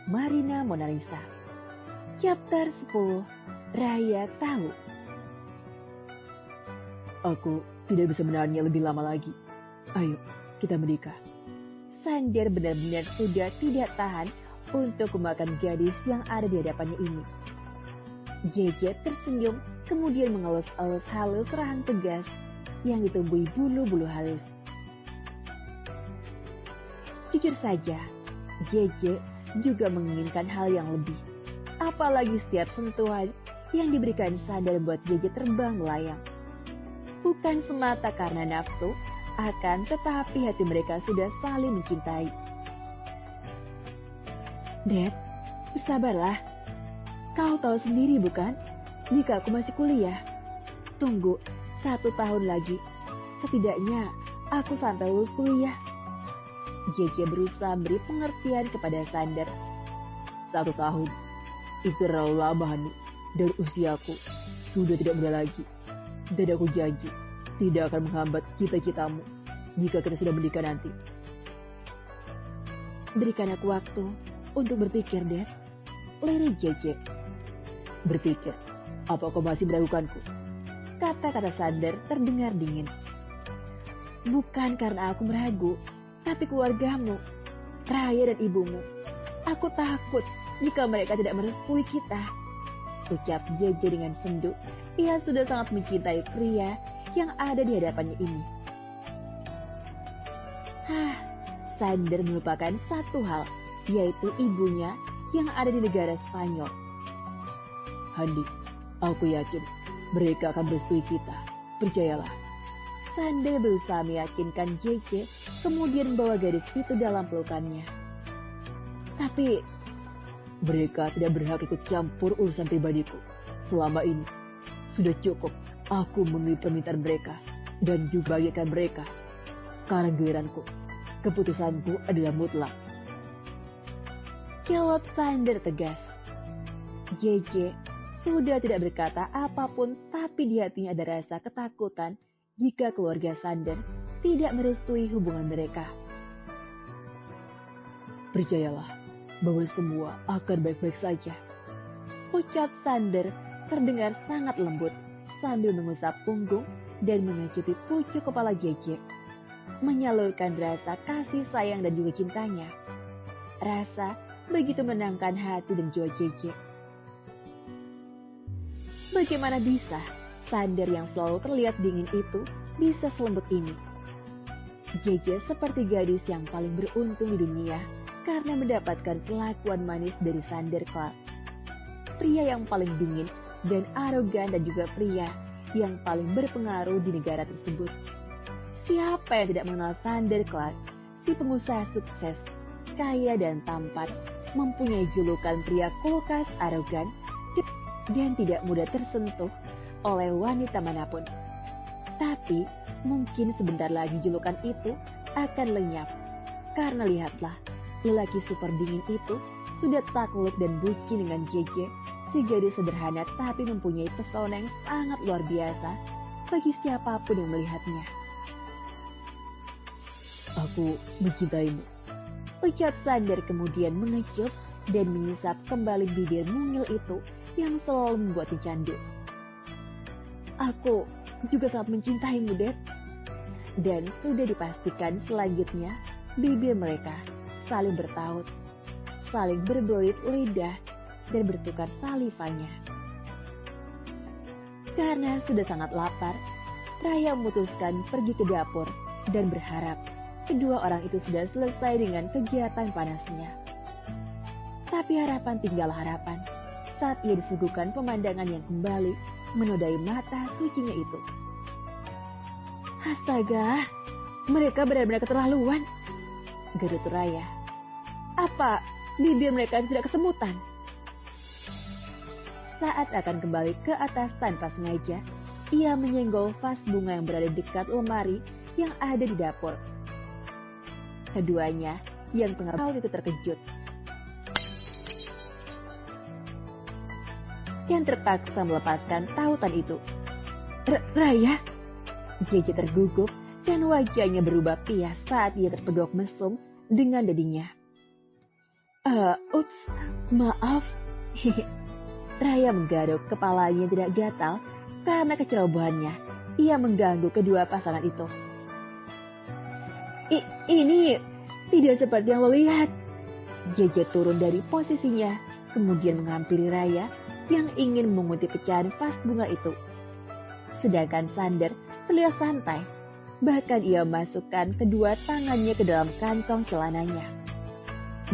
Marina Mona Lisa. Chapter 10. Raya tahu. Aku tidak bisa menahannya lebih lama lagi. Ayo, kita menikah. Sander benar-benar sudah tidak tahan untuk memakan gadis yang ada di hadapannya ini. JJ tersenyum, kemudian mengelus-elus halus rahang tegas yang ditumbuhi bulu-bulu halus. Jujur saja, JJ juga menginginkan hal yang lebih. Apalagi setiap sentuhan yang diberikan Sander membuat JJ terbang melayang. Bukan semata karena nafsu, akan tetapi hati mereka sudah saling mencintai. Dad, bersabarlah. Kau tahu sendiri bukan, jika aku masih kuliah. Tunggu 1 tahun lagi, setidaknya aku sampai lulus kuliah. JJ berusaha beri pengertian kepada Sander. 1 tahun, itu terlalu lama, Hani. Dan usiaku sudah tidak muda lagi. Dan aku janji tidak akan menghambat cita-citamu jika kita sudah menikah nanti. Berikan aku waktu untuk berpikir, Dad. Lirik JJ. Berpikir? Apa kau masih meragukanku? Kata-kata Sander terdengar dingin. Bukan karena aku meragu, tapi keluargamu, Raya dan ibumu. Aku takut jika mereka tidak merestui kita. Ucap JJ dengan sendu. Ia sudah sangat mencintai pria yang ada di hadapannya ini. Sander melupakan satu hal, yaitu ibunya yang ada di negara Spanyol. Handi, aku yakin mereka akan merestui kita. Percayalah. Sander berusaha meyakinkan JJ, kemudian membawa gadis itu dalam pelukannya. Tapi mereka tidak berhak ikut campur urusan pribadiku. Selama ini sudah cukup aku memenuhi permintaan mereka dan juga bagikan mereka. Sekarang giliranku. Keputusanku adalah mutlak. Jawab Sander tegas. JJ sudah tidak berkata apapun, tapi di hatinya ada rasa ketakutan jika keluarga Sander tidak merestui hubungan mereka. Percayalah bahwa semua akan baik-baik saja. Ucap Sander terdengar sangat lembut sambil mengusap punggung dan mengecuti pucuk kepala JJ. Menyalurkan rasa kasih sayang dan juga cintanya. Rasa begitu menenangkan hati dan jiwa JJ. Bagaimana bisa Sander yang selalu terlihat dingin itu bisa selembut ini? JJ seperti gadis yang paling beruntung di dunia karena mendapatkan kelakuan manis dari Sander Clark. Pria yang paling dingin dan arogan dan juga pria yang paling berpengaruh di negara tersebut. Siapa yang tidak mengenal Sander Clark, si pengusaha sukses, kaya dan tampan, mempunyai julukan pria kulkas, arogan, dan tidak mudah tersentuh oleh wanita manapun. Tapi mungkin sebentar lagi julukan itu akan lenyap. Karena lihatlah, lelaki super dingin itu sudah takluk dan bucin dengan JJ, si gadis sederhana tapi mempunyai pesona yang sangat luar biasa bagi siapapun yang melihatnya. Aku mencintaimu. Ucap Sander kemudian mengecup dan mengisap kembali bibir mungil itu yang selalu membuatnya candu. Aku juga sangat mencintaimu, Dad. Dan sudah dipastikan selanjutnya bibir mereka saling bertaut, saling berbelit lidah dan bertukar salivanya. Karena sudah sangat lapar, Raya memutuskan pergi ke dapur dan berharap kedua orang itu sudah selesai dengan kegiatan panasnya. Tapi harapan tinggal harapan saat ia disuguhkan pemandangan yang kembali menodai mata sucinya itu. Astaga, mereka benar-benar keterlaluan, gerut Raya. Apa bibir mereka tidak kesemutan? Saat akan kembali ke atas tanpa sengaja, ia menyenggol vas bunga yang berada dekat lemari yang ada di dapur. Keduanya yang tengah itu terkejut. Yang terpaksa melepaskan tautan itu. Raya? JJ tergugup dan wajahnya berubah pias saat ia terpedok mesum dengan dadinya. Ups, maaf. Raya menggaruk kepalanya tidak gatal karena kecerobohannya. Ia mengganggu kedua pasangan itu. Ini tidak seperti yang lo lihat. Jeje turun dari posisinya, kemudian menghampiri Raya yang ingin menguntit pecahan vas bunga itu. Sedangkan Sander terlihat santai, bahkan ia masukkan kedua tangannya ke dalam kantong celananya.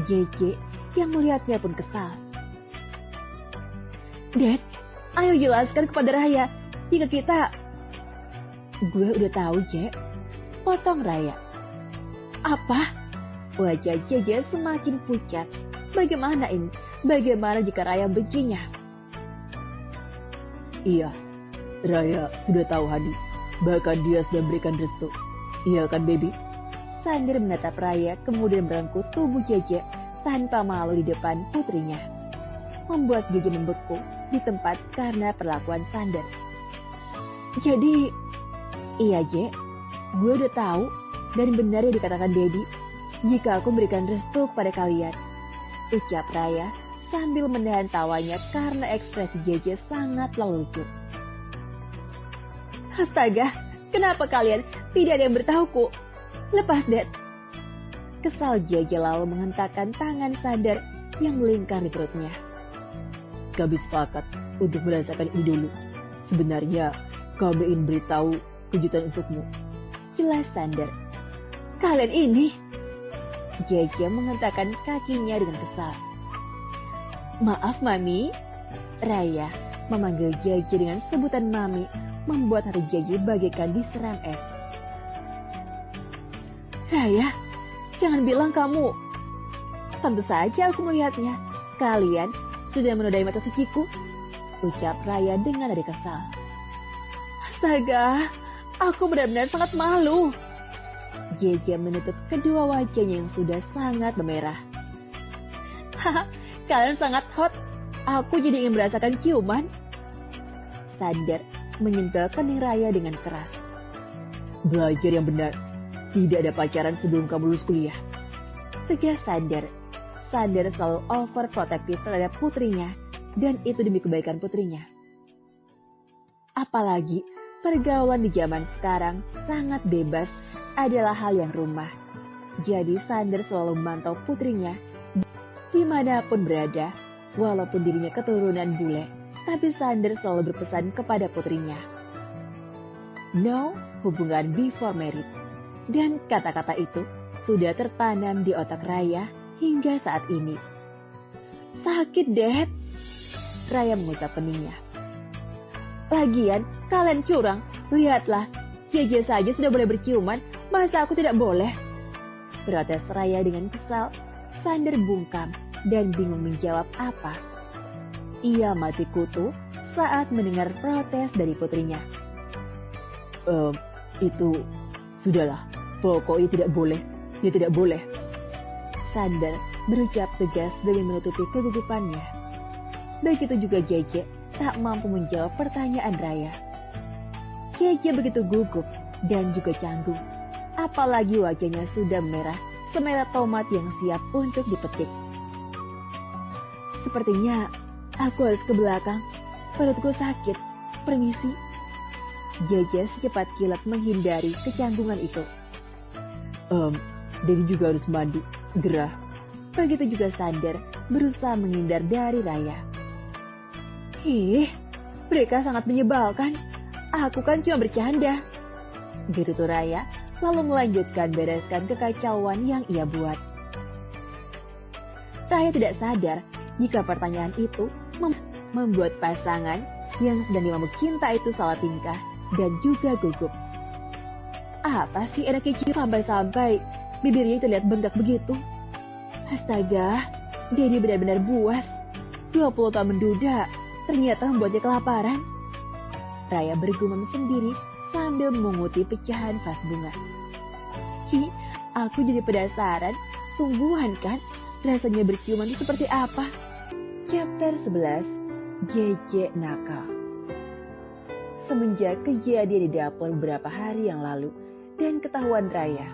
Jeje yang melihatnya pun kesal. Dad, ayo jelaskan kepada Raya jika kita... Gue udah tahu, Je. Potong Raya. Apa? Wajah Jeje semakin pucat. Bagaimana ini? Bagaimana jika Raya bencinya? Iya, Raya sudah tahu Hadi. Bahkan dia sudah berikan restu. Iya kan, baby? Sander menatap Raya kemudian merengkuh tubuh Jeje tanpa malu di depan putrinya. Membuat Jeje membeku di tempat karena perlakuan Sander. Jadi, iya Je, gue udah tahu dan benar yang dikatakan Daddy jika aku berikan restu kepada kalian. Ucap Raya sambil menahan tawanya karena ekspresi Jeje sangatlah lucu. Astaga, kenapa kalian tidak ada yang bertahuku? Lepas, Dad. Kesal Jeje lalu menghentakkan tangan Sander yang melingkar di perutnya. Kami sepakat untuk merasakan ini dulu. Sebenarnya kami ingin beritahu kejutan untukmu. Jelas Sander. Kalian ini? Jeje menghentakkan kakinya dengan kesal. Maaf Mami. Raya memanggil Jeje dengan sebutan Mami membuat hati Jeje bagaikan diserang es. Raya, jangan bilang kamu. Tentu saja aku melihatnya. Kalian sudah menodai mata suciku, ucap Raya dengan nada kesal. Astaga, aku benar-benar sangat malu. Jeje menutup kedua wajahnya yang sudah sangat memerah. Haha, kalian sangat hot. Aku jadi ingin merasakan ciuman. Sander menyentuh kening Raya dengan keras. Belajar yang benar. Tidak ada pacaran sebelum kamu lulus kuliah. Tegas Sander. Sander selalu overprotektif terhadap putrinya, dan itu demi kebaikan putrinya. Apalagi pergaulan di zaman sekarang sangat bebas adalah hal yang rumah. Jadi Sander selalu memantau putrinya dimanapun berada, walaupun dirinya keturunan bule, tapi Sander selalu berpesan kepada putrinya. No hubungan before married. Dan kata-kata itu sudah tertanam di otak Raya hingga saat ini. Sakit, Dad. Raya mengusap keningnya. Lagian, kalian curang. Lihatlah, Jeje saja sudah boleh berciuman. Masa aku tidak boleh? Protes Raya dengan kesal. Sander bungkam dan bingung menjawab apa. Ia mati kutu saat mendengar protes dari putrinya. Itu, sudahlah. Pokoknya tidak boleh. Dia tidak boleh. Sander berucap tegas demi menutupi kegugupannya. Begitu juga Jeje tak mampu menjawab pertanyaan Raya. Jeje begitu gugup dan juga canggung. Apalagi wajahnya sudah merah, semerah tomat yang siap untuk dipetik. Sepertinya aku harus ke belakang. Perutku sakit. Permisi. Jeje secepat kilat menghindari kecanggungan itu. Daddy juga harus mandi. Gerah. Begitu juga Sander berusaha menghindar dari Raya. Mereka sangat menyebalkan. Aku kan cuma bercanda. Gerutu Raya lalu melanjutkan bereskan kekacauan yang ia buat. Raya tidak sadar jika pertanyaan itu membuat pasangan yang sedang dimabuk cinta itu salah tingkah dan juga gugup. Apa sih enaknya cium sampai-sampai bibirnya terlihat bengkak begitu? Astaga, Daddy benar-benar buas. 20 tahun menduda, ternyata membuatnya kelaparan. Raya bergumam sendiri sambil memunguti pecahan vas bunga. Aku jadi penasaran, sungguhan kan? Rasanya berciuman itu seperti apa? Chapter 11, Jeje nakal. Semenjak kejadian di dapur beberapa hari yang lalu dan ketahuan Raya,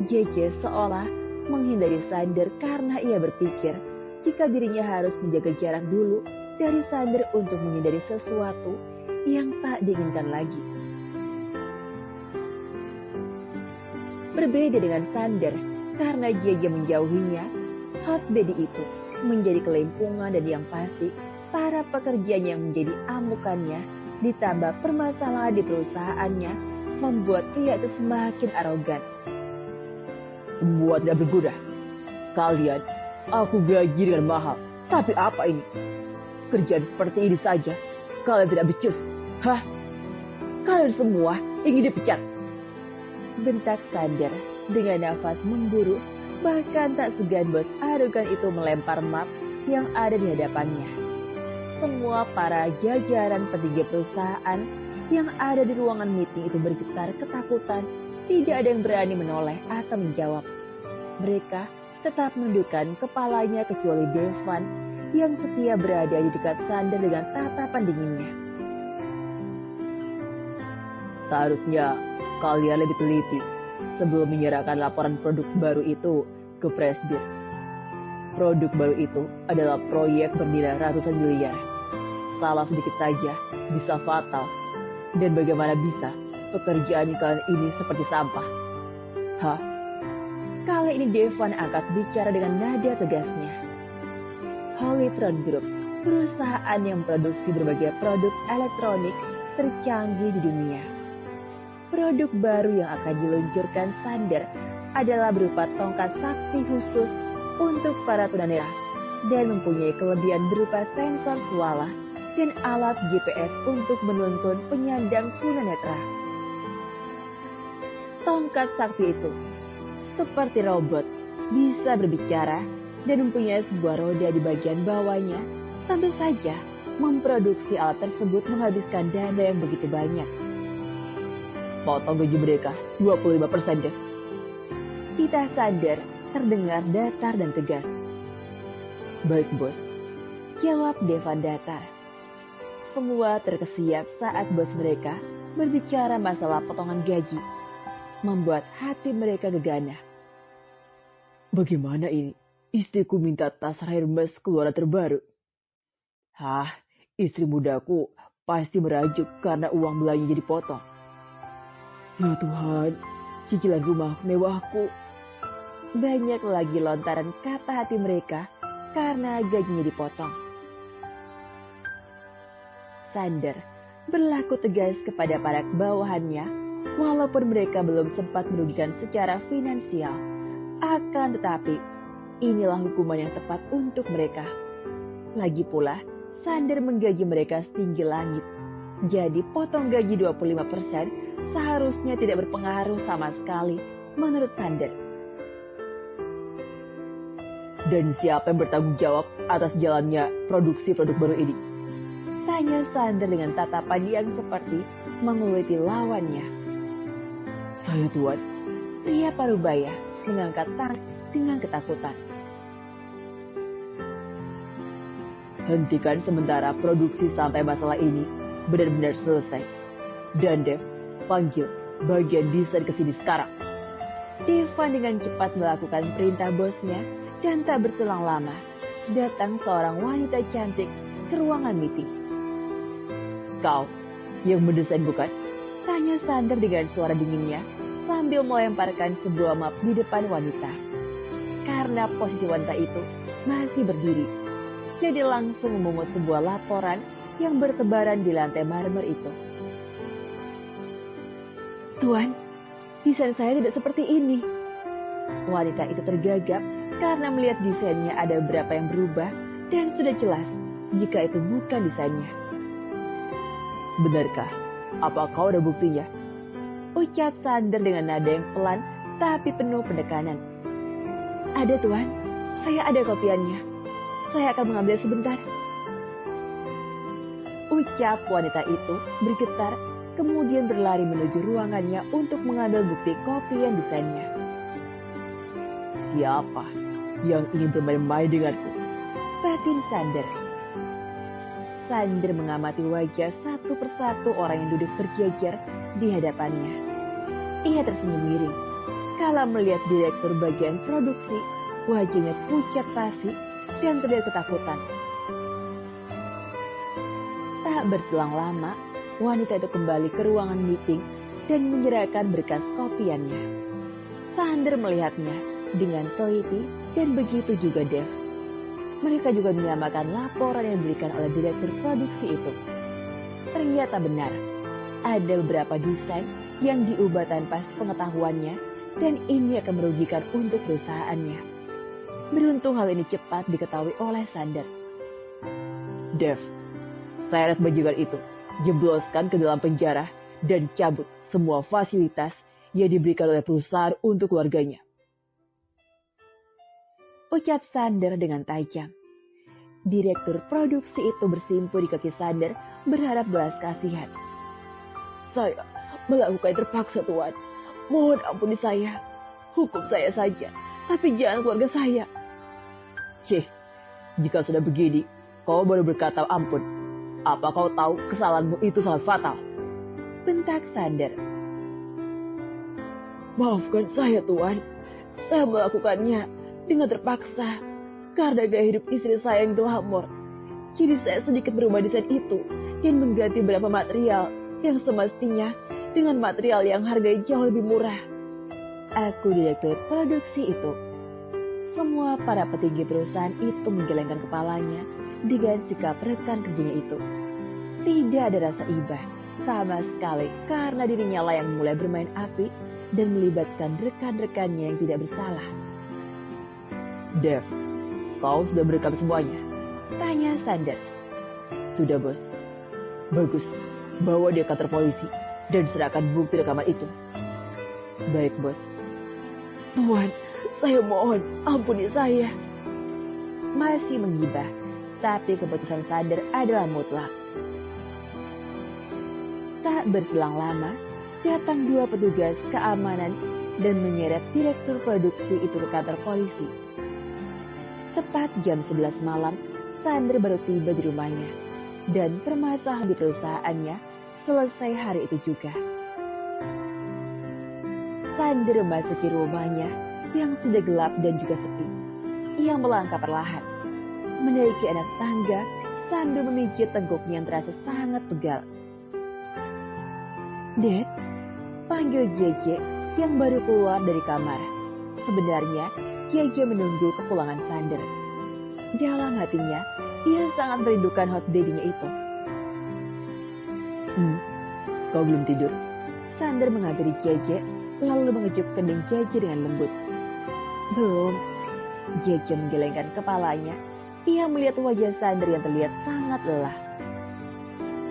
Jeje seolah menghindari Sander karena ia berpikir jika dirinya harus menjaga jarak dulu dari Sander untuk menghindari sesuatu yang tak diinginkan lagi. Berbeda dengan Sander, karena Jeje menjauhinya, Hot Daddy itu menjadi kelimpungan dan yang pasti para pekerjaan yang menjadi amukannya ditambah permasalahan di perusahaannya membuat pria itu semakin arogan. Semua tidak berguna. Kalian, aku gaji dengan mahal. Tapi apa ini? Kerjaan seperti ini saja, kalian tidak becus. Hah? Kalian semua ingin dipecat. Bentak Sander dengan nafas memburu, bahkan tak segan bos arogan itu melempar map yang ada di hadapannya. Semua para jajaran petinggi perusahaan yang ada di ruangan meeting itu bergetar ketakutan. Tidak ada yang berani menoleh atau menjawab. Mereka tetap menundukkan kepalanya kecuali Devan yang setia berada di dekat Sander dengan tatapan dinginnya. Seharusnya kalian lebih teliti sebelum menyerahkan laporan produk baru itu ke Presdir. Produk baru itu adalah proyek bernilai ratusan miliar. Salah sedikit saja bisa fatal. Dan bagaimana bisa pekerjaan kalian ini seperti sampah? Hah? Kali ini Devan angkat bicara dengan nada tegasnya. Hollytron Group, perusahaan yang memproduksi berbagai produk elektronik tercanggih di dunia. Produk baru yang akan diluncurkan Sander adalah berupa tongkat sakti khusus untuk para tunanetra dan mempunyai kelebihan berupa sensor suara dan alat GPS untuk menuntun penyandang tunanetra. Tongkat sakti itu seperti robot, bisa berbicara dan mempunyai sebuah roda di bagian bawahnya. Tentu saja memproduksi alat tersebut menghabiskan dana yang begitu banyak. Potong gaji mereka 25% deh. Titah Sander terdengar datar dan tegas. Baik bos, jawab Devan datar. Semua terkesiap saat bos mereka berbicara masalah potongan gaji, membuat hati mereka gegana. Bagaimana ini? Istriku minta tas Hermes keluaran terbaru. Hah, istri mudaku pasti merajuk karena uang belanja dipotong. Ya Tuhan, cicilan rumah mewahku. Banyak lagi lontaran kata hati mereka karena gajinya dipotong. Sander berlaku tegas kepada para bawahannya, walaupun mereka belum sempat merugikan secara finansial. Akan tetapi, inilah hukuman yang tepat untuk mereka. Lagi pula, Sander menggaji mereka setinggi langit. Jadi potong gaji 25% seharusnya tidak berpengaruh sama sekali menurut Sander. Dan siapa yang bertanggung jawab atas jalannya produksi produk baru ini? Tanya Sander dengan tatapan yang seperti menguliti lawannya. Saya Tuan. Pria parubaya mengangkat tangan dengan ketakutan. Hentikan sementara produksi sampai masalah ini benar-benar selesai. Dan Dev, panggil bagian desain ke sini sekarang. Devan dengan cepat melakukan perintah bosnya dan tak berselang lama datang seorang wanita cantik ke ruangan meeting. Kau yang mendesain bukan? Tanya Sander dengan suara dinginnya sambil melemparkan sebuah map di depan wanita. Karena posisi wanita itu masih berdiri, jadi langsung memungut sebuah laporan yang bertebaran di lantai marmer itu. Tuan, desain saya tidak seperti ini. Wanita itu tergagap karena melihat desainnya ada beberapa yang berubah dan sudah jelas jika itu bukan desainnya. Benarkah? Apa kau ada buktinya? Ucap Sander dengan nada yang pelan tapi penuh penekanan. Ada Tuan, saya ada kopiannya. Saya akan mengambil sebentar. Ucap wanita itu bergetar, kemudian berlari menuju ruangannya untuk mengambil bukti kopian desainnya. Siapa yang ingin bermain-main denganku? Batin Sander. Sander mengamati wajah satu persatu orang yang duduk berjejer di hadapannya. Ia tersenyum miring. Kala melihat direktur bagian produksi, wajahnya pucat pasi dan terlihat ketakutan. Tak berselang lama, wanita itu kembali ke ruangan meeting dan menyerahkan berkas kopiannya. Sander melihatnya dengan teliti dan begitu juga Dev. Mereka juga menyamakan laporan yang diberikan oleh direktur produksi itu. Ternyata benar, ada beberapa desain yang diubah tanpa pengetahuannya dan ini akan merugikan untuk perusahaannya. Beruntung hal ini cepat diketahui oleh Sander. Dev, seret bajingan itu jebloskan ke dalam penjara dan cabut semua fasilitas yang diberikan oleh perusahaan untuk keluarganya. Ucap Sander dengan tajam. Direktur produksi itu bersimpu di kaki Sander berharap belas kasihan. Saya melakukan terpaksa, Tuan. Mohon ampuni saya. Hukum saya saja, tapi jangan keluarga saya. Cih, jika sudah begini, kau baru berkata ampun. Apa kau tahu kesalahanmu itu sangat fatal? Bentak Sander. Maafkan saya, Tuan. Saya melakukannya dengan terpaksa karena gaya hidup istri saya yang glamor. Jadi saya sedikit berubah desain itu dan mengganti beberapa material yang semestinya dengan material yang harganya jauh lebih murah. Aku direktur produksi itu. Semua para petinggi perusahaan itu menggelengkan kepalanya dengan sikap rekan kerjanya itu. Tidak ada rasa iba sama sekali karena dirinya lah yang mulai bermain api dan melibatkan rekan-rekannya yang tidak bersalah. Dev, kau sudah merekam semuanya? Tanya Sander. Sudah, Bos. Bagus, bawa dia ke kantor polisi dan serahkan bukti rekaman itu. Baik, Bos. Tuan, saya mohon, ampuni saya. Masih menggibah, tapi keputusan Sander adalah mutlak. Tak berselang lama, datang dua petugas keamanan dan menyeret direktur produksi itu ke kantor polisi. Tepat jam 11 malam, Sander baru tiba di rumahnya dan permasalahan di perusahaannya selesai hari itu juga. Sander memasuki rumahnya yang sudah gelap dan juga sepi. Ia melangkah perlahan, menaiki anak tangga sambil memijit tengkuknya yang terasa sangat pegal. Dad, panggil JJ yang baru keluar dari kamar. Sebenarnya, JJ menunggu kepulangan Sander. Dalam hatinya, ia sangat merindukan hot daddy-nya itu. Kau belum tidur? Sander menghampiri JJ, lalu mengejuk kening JJ dengan lembut. Belum. JJ menggelengkan kepalanya. Ia melihat wajah Sander yang terlihat sangat lelah.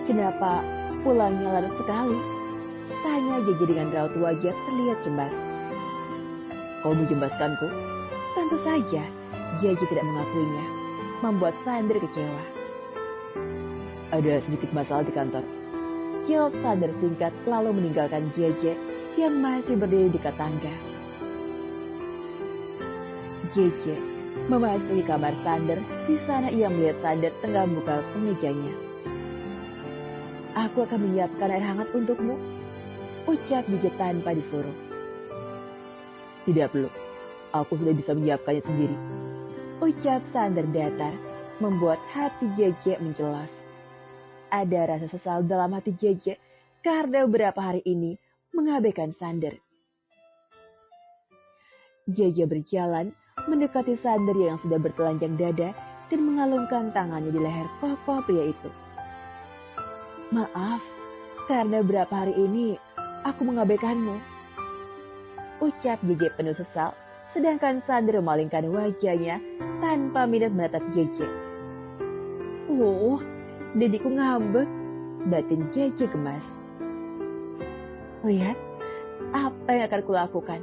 Kenapa pulangnya larut sekali? Tanya JJ dengan raut wajah terlihat cemas. Kau mencemaskanku? Tentu saja, JJ tidak mengakuinya, membuat Sander kecewa. Ada sedikit masalah di kantor. Jawab Sander singkat lalu meninggalkan JJ yang masih berdiri di dekat tangga. JJ memasuki kamar Sander. Di sana ia melihat Sander tengah membuka kemejanya. Aku akan menyiapkan air hangat untukmu, ucap JJ tanpa disuruh. Tidak perlu, aku sudah bisa menyiapkannya sendiri, ucap Sander datar, membuat hati JJ mencelos. Ada rasa sesal dalam hati JJ karena beberapa hari ini mengabaikan Sander. JJ berjalan mendekati Sander yang sudah bertelanjang dada dan mengalungkan tangannya di leher kokoh pria itu. Maaf, karena beberapa hari ini aku mengabaikanmu, ucap JJ penuh sesal, sedangkan Sander memalingkan wajahnya tanpa minat menatap JJ. Dediku ngambek, batin JJ gemas. Lihat, apa yang akan kulakukan?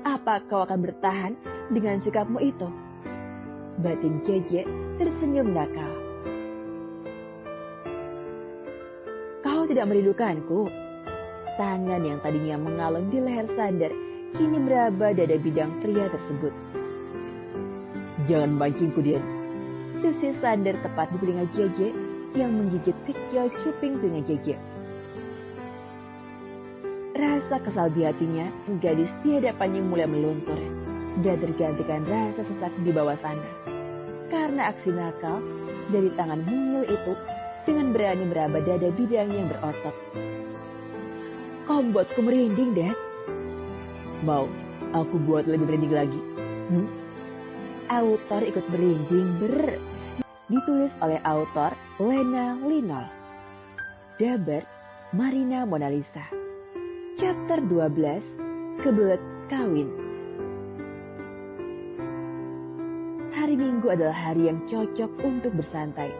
Apa kau akan bertahan dengan sikapmu itu? Batin JJ tersenyum nakal. Kau tidak merindukanku? Tangan yang tadinya mengalung di leher Sander kini meraba dada bidang pria tersebut. Jangan mancingku, Dian. Desis Sander tepat di telinga JJ yang menggigit kecil cuping telinga JJ. Rasa Rasa kesal di hatinya, gadis di hadapannya mulai meluntur dan tergantikan rasa sesak di bawah sana. Karena aksi nakal dari tangan mungil itu dengan berani meraba dada bidang yang berotot. Kau membuatku merinding, Dad. Mau aku buat lebih merinding lagi? Autor ikut merinding Ditulis oleh autor Lena Linol. Daber Marina Mona Lisa. Chapter 12, Kebelet Kawin. Hari Minggu adalah hari yang cocok untuk bersantai.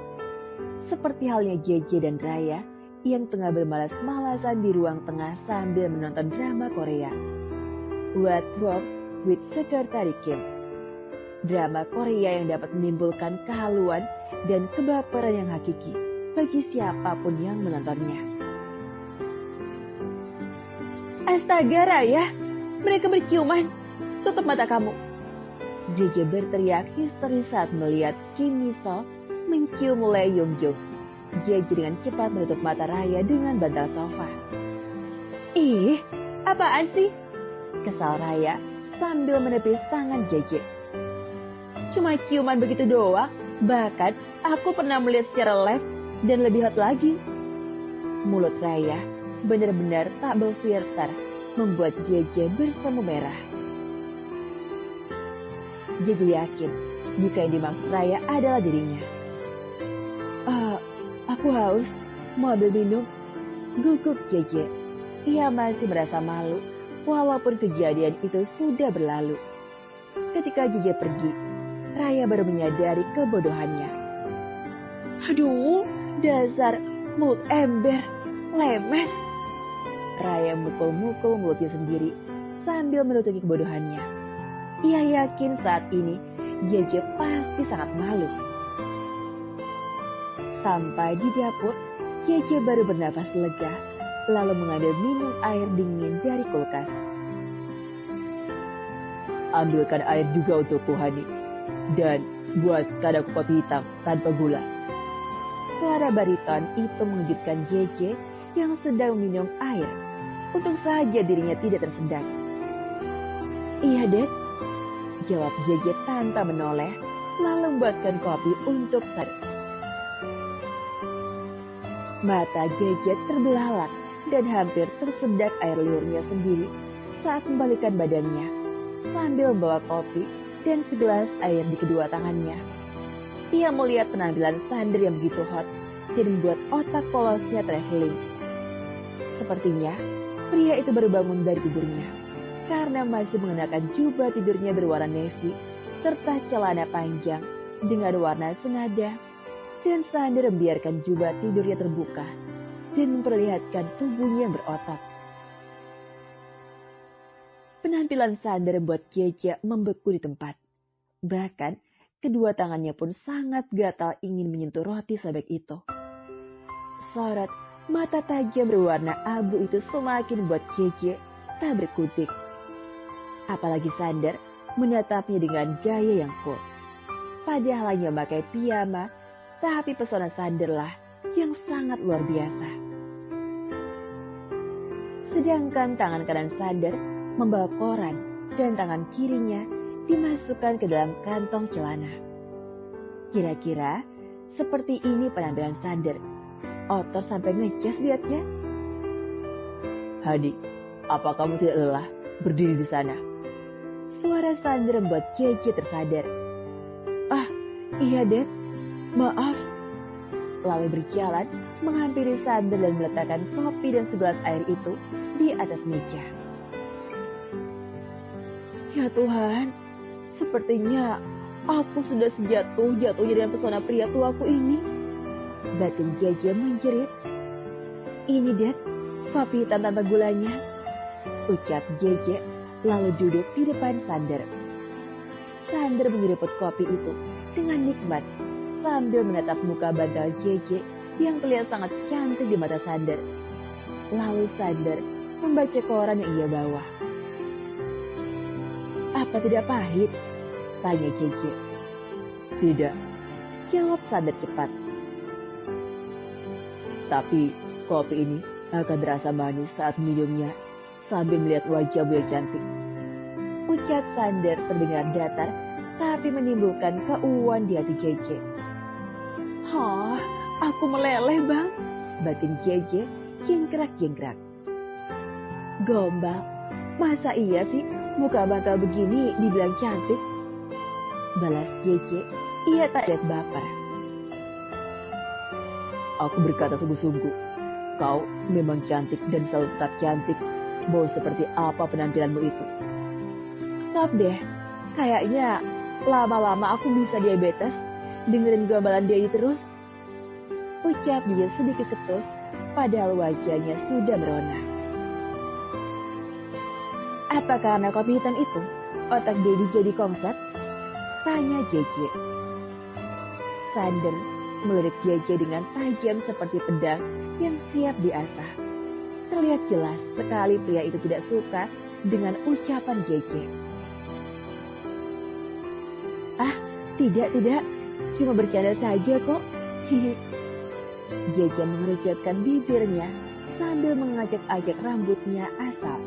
Seperti halnya JJ dan Raya yang tengah bermalas-malasan di ruang tengah sambil menonton drama Korea. What's Wrong with Secretary Kim. Drama Korea yang dapat menimbulkan kehaluan dan kebaperan yang hakiki bagi siapapun yang menontonnya. Astaga Raya, mereka berciuman. Tutup mata kamu. JJ berteriak histeris saat melihat Kim Mi-seo mencium Lee Yong-jung. JJ dengan cepat menutup mata Raya dengan bantal sofa. Ih, apaan sih? Kesal Raya sambil menepis tangan JJ. Cuma ciuman begitu doang, bahkan aku pernah melihat secara live dan lebih hot lagi. Mulut Raya benar-benar tak berfilter, membuat JJ bersemu merah. JJ yakin jika yang dimaksud Raya adalah dirinya. Aku haus, mau ambil minum. Gugup JJ. Ia masih merasa malu, walaupun kejadian itu sudah berlalu. Ketika JJ pergi, Raya baru menyadari kebodohannya. Aduh, dasar mulut ember, lemes. Raya mukul-mukul mulutnya sendiri sambil menutupi kebodohannya. Ia yakin saat ini JJ pasti sangat malu. Sampai di dapur, JJ baru bernafas lega, lalu mengambil minum air dingin dari kulkas. Ambilkan air juga untukku, Hani. Dan buatkan aku kopi hitam tanpa gula. Suara bariton itu mengejutkan JJ yang sedang minum air. Untung saja dirinya tidak tersedak. Iya, Dad. Jawab JJ tanpa menoleh, lalu membuatkan kopi untuk Sar. Mata JJ terbelalak dan hampir tersedak air liurnya sendiri saat membalikan badannya sambil membawa kopi dan segelas air di kedua tangannya. Ia melihat penampilan Sander yang begitu hot dan membuat otak polosnya traveling. Sepertinya pria itu baru bangun dari tidurnya karena masih mengenakan jubah tidurnya berwarna navy serta celana panjang dengan warna senada. Dan Sander membiarkan jubah tidurnya terbuka dan memperlihatkan tubuhnya yang berotot. Penampilan Sander membuat JJ membeku di tempat. Bahkan kedua tangannya pun sangat gatal ingin menyentuh roti sobek itu. Sorot mata tajam berwarna abu itu semakin membuat JJ tak berkutik. Apalagi Sander menatapnya dengan gaya yang cool. Padahal hanya memakai piyama, tapi pesona Sander lah yang sangat luar biasa. Sedangkan tangan kanan Sander membawa koran dan tangan kirinya dimasukkan ke dalam kantong celana. Kira-kira seperti ini penampilan Sander. Otor sampai ngecas lihatnya. Hadi, apa kamu tidak lelah berdiri di sana? Suara Sander membuat JJ tersadar. Ah, iya Dad. Maaf. Lalu berjalan menghampiri Sander dan meletakkan kopi dan segelas air itu di atas meja. Ya Tuhan, sepertinya aku sudah sejatuh-jatuhnya dengan pesona pria tuaku ini. Batin JJ menjerit. Ini Dad, kopi hitam tanpa gulanya. Ucap JJ lalu duduk di depan Sander. Sander menyeruput kopi itu dengan nikmat sambil menatap muka bantal JJ yang terlihat sangat cantik di mata Sander. Lalu Sander membaca koran yang ia bawa. Apa tidak pahit? Tanya JJ. Tidak, jawab Sander cepat. Tapi kopi ini akan terasa manis saat minumnya sambil melihat wajahmu yang cantik. Ucap Sander terdengar datar, tapi menimbulkan keuuan di hati JJ. Hah, aku meleleh bang, batin JJ jengkrak-jengkrak. Gombal, masa iya sih muka bantal begini dibilang cantik? Balas JJ, ia tak lihat baper. Aku berkata sungguh-sungguh, kau memang cantik dan selalu tetap cantik, mau seperti apa penampilanmu itu. Stop deh, kayaknya lama-lama aku bisa diabetes dengerin gombalan dia terus. Ucap dia sedikit ketus, padahal wajahnya sudah berwarna. Apa karena kopi hitam itu, otak Dedi jadi kongset? Tanya JJ. Sander melirik JJ dengan tajam seperti pedang yang siap diasah. Terlihat jelas sekali pria itu tidak suka dengan ucapan JJ. Ah, tidak, cuma bercanda saja kok. Hihi. JJ mengerujatkan bibirnya sambil mengajak-ajak rambutnya asal.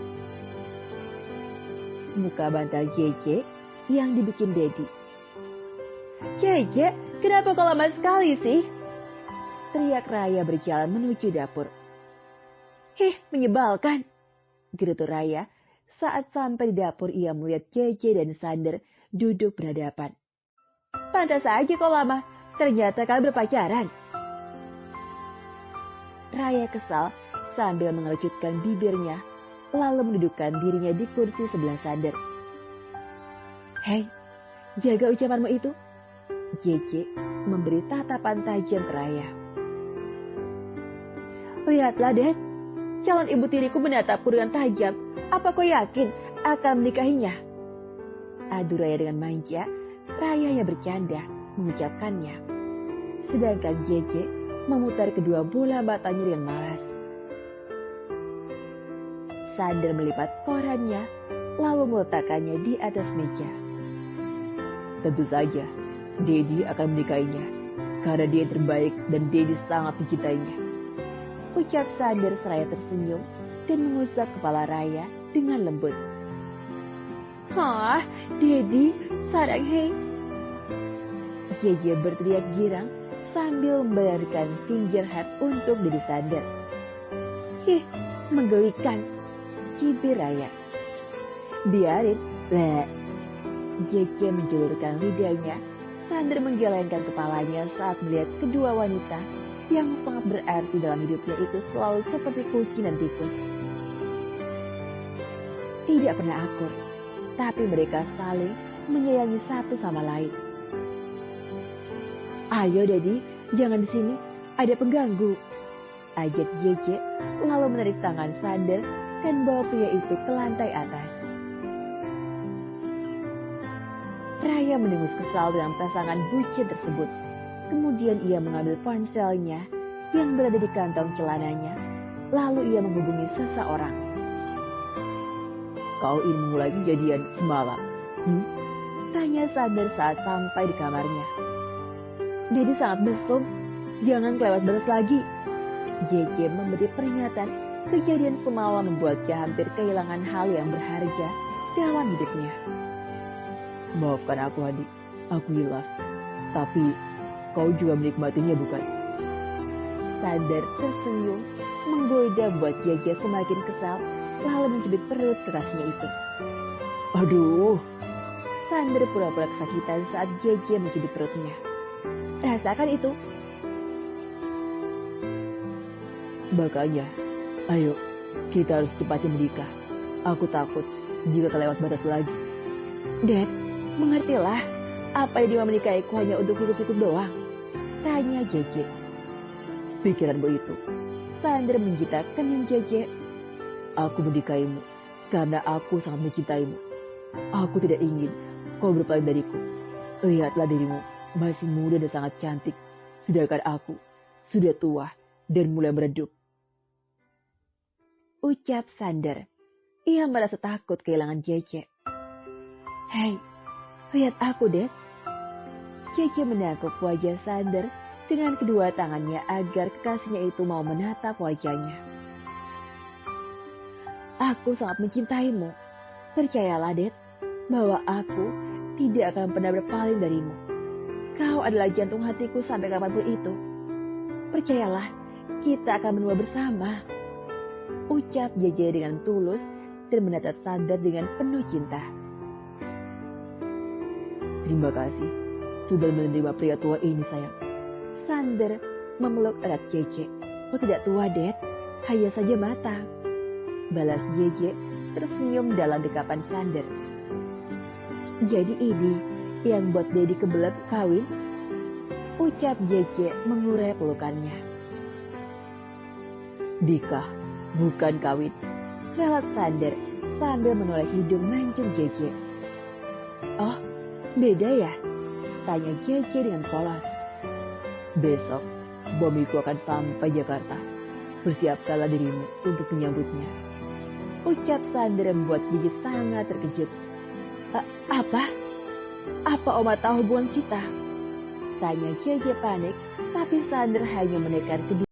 Muka bantal JJ yang dibikin Dedi. JJ, kenapa kau lama sekali sih? Teriak Raya berjalan menuju dapur. Menyebalkan. Gerutu Raya saat sampai di dapur ia melihat JJ dan Sander duduk berhadapan. Pantas saja kau lama, ternyata kalian berpacaran. Raya kesal sambil mengerucutkan bibirnya, lalu mendudukkan dirinya di kursi sebelah Sander. Hei, jaga ucapanmu itu. JJ memberi tatapan tajam ke Raya. Lihatlah, Dad. Calon ibu tiriku menatapku dengan tajam. Apa kau yakin akan menikahinya? Adu Raya dengan manja, Raya yang bercanda mengucapkannya. Sedangkan JJ memutar kedua bola matanya dengan malas. Sander melipat korannya, lalu meletakkannya di atas meja. Tentu saja, Dedi akan menikahinya, karena dia terbaik dan Dedi sangat mencintainya. Ucap Sander seraya tersenyum dan mengusap kepala Raya dengan lembut. Hah, Dedi, sarang hei. JJ berteriak girang sambil membayarkan fingerhead untuk Dedi Sander. Menggelikan, cibir Raya. Biarin, bleh. JJ menjulurkan lidahnya. Sander menggelengkan kepalanya saat melihat kedua wanita yang sangat berarti dalam hidupnya itu selalu seperti kucing dan tikus. Tidak pernah akur, tapi mereka saling menyayangi satu sama lain. Ayo Dedi, jangan di sini, ada pengganggu. Ajak JJ lalu menarik tangan Sander dan bawa pria itu ke lantai atas. Raya mendengus kesal dengan pasangan bucin tersebut. Kemudian ia mengambil ponselnya yang berada di kantong celananya. Lalu ia menghubungi seseorang. Kau ingin memulai kejadian semalam? Tanya Sander saat sampai di kamarnya. Dedi sangat mesum, jangan kelewat batas lagi. JJ memberi peringatan. Kejadian semalam membuatnya hampir kehilangan hal yang berharga dalam hidupnya. Maafkan aku, adik. Aku hilaf. Tapi kau juga menikmatinya, bukan? Sander tersenyum, menggoda buat JJ semakin kesal, lalu mencubit perut kerasnya itu. Aduh. Sander pura-pura kesakitan saat JJ mencubit perutnya. Rasakan itu. Makanya, ayo, kita harus cepatnya menikah. Aku takut jika kelewat batas lagi. Dad, mengertilah, apa yang dia menikahiku hanya untuk ikut-ikut doang? Tanya JJ. Pikiranmu itu. Sander menjitak kening JJ. Aku menikahimu karena aku sangat mencintaimu. Aku tidak ingin kau berpaling dariku. Lihatlah dirimu, masih muda dan sangat cantik. Sedangkan aku sudah tua dan mulai meredup. Ucap Sander. Ia merasa takut kehilangan JJ. Hei, lihat aku, Dad. JJ menangkap wajah Sander dengan kedua tangannya agar kekasihnya itu mau menatap wajahnya. Aku sangat mencintaimu. Percayalah, Det, bahwa aku tidak akan pernah berpaling darimu. Kau adalah jantung hatiku sampai kapanpun itu. Percayalah, kita akan menua bersama. Ucap JJ dengan tulus dan menatap Sander dengan penuh cinta. Terima kasih sudah menerima pria tua ini, sayang. Sander memeluk erat JJ. Oh, tidak tua, Det, hanya saja matang. Balas JJ tersenyum dalam dekapan Sander. Jadi ini yang buat Dedi kebelet kawin? Ucap JJ mengurai pelukannya. Nikah, bukan kawin. Relat Sander sambil menoleh hidung mancung JJ. Oh, beda ya? Tanya JJ dengan polos. Besok, bomiku akan sampai Jakarta. Bersiapkanlah dirimu untuk menyambutnya. Ucap Sander membuat JJ sangat terkejut. Apa? Apa Oma tahu hubungan kita? Tanya JJ panik, tapi Sander hanya menekan kedua.